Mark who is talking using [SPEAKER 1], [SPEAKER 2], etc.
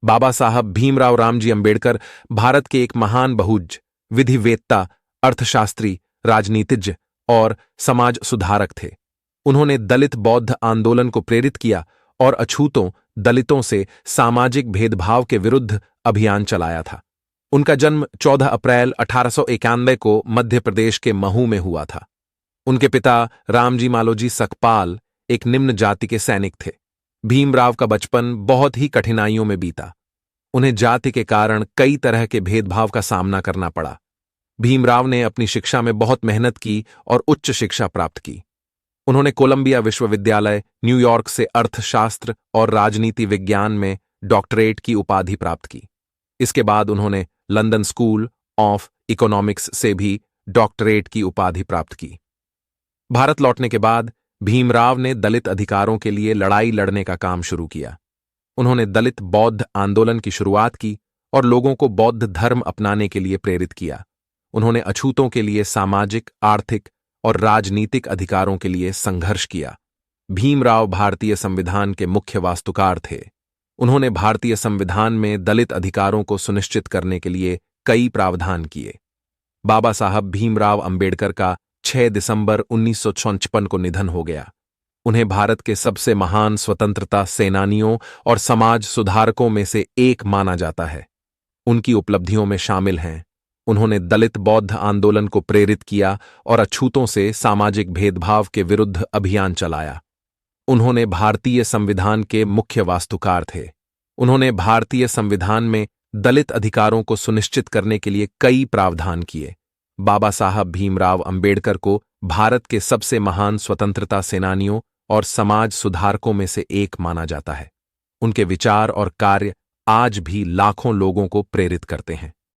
[SPEAKER 1] बाबा साहब भीमराव रामजी अंबेडकर भारत के एक महान बहुज, विधिवेत्ता, अर्थशास्त्री, राजनीतिज्ञ और समाज सुधारक थे। उन्होंने दलित बौद्ध आंदोलन को प्रेरित किया और अछूतों, दलितों से सामाजिक भेदभाव के विरुद्ध अभियान चलाया था। उनका जन्म 14 अप्रैल 1891 को मध्य प्रदेश के महू में हुआ था। उनके पिता रामजी मालोजी सकपाल एक निम्न जाति के सैनिक थे। भीमराव का बचपन बहुत ही कठिनाइयों में बीता। उन्हें जाति के कारण कई तरह के भेदभाव का सामना करना पड़ा। भीमराव ने अपनी शिक्षा में बहुत मेहनत की और उच्च शिक्षा प्राप्त की। उन्होंने कोलंबिया विश्वविद्यालय, न्यूयॉर्क से अर्थशास्त्र और राजनीति विज्ञान में डॉक्टरेट की उपाधि प्राप्त की। इसके बाद उन्होंने लंदन स्कूल ऑफ इकोनॉमिक्स से भी डॉक्टरेट की उपाधि प्राप्त की। भारत लौटने के बाद भीमराव ने दलित अधिकारों के लिए लड़ाई लड़ने का काम शुरू किया। उन्होंने दलित बौद्ध आंदोलन की शुरुआत की और लोगों को बौद्ध धर्म अपनाने के लिए प्रेरित किया। उन्होंने अछूतों के लिए सामाजिक, आर्थिक और राजनीतिक अधिकारों के लिए संघर्ष किया। भीमराव भारतीय संविधान के मुख्य वास्तुकार थे। उन्होंने भारतीय संविधान में दलित अधिकारों को सुनिश्चित करने के लिए कई प्रावधान किए। बाबा साहब भीमराव अंबेडकर का 6 दिसंबर 1956 को निधन हो गया। उन्हें भारत के सबसे महान स्वतंत्रता सेनानियों और समाज सुधारकों में से एक माना जाता है। उनकी उपलब्धियों में शामिल हैं: उन्होंने दलित बौद्ध आंदोलन को प्रेरित किया और अछूतों से सामाजिक भेदभाव के विरुद्ध अभियान चलाया। उन्होंने भारतीय संविधान के मुख्य वास्तुकार थे। उन्होंने भारतीय संविधान में दलित अधिकारों को सुनिश्चित करने के लिए कई प्रावधान किए। बाबा साहब भीमराव अंबेडकर को भारत के सबसे महान स्वतंत्रता सेनानियों और समाज सुधारकों में से एक माना जाता है। उनके विचार और कार्य आज भी लाखों लोगों को प्रेरित करते हैं।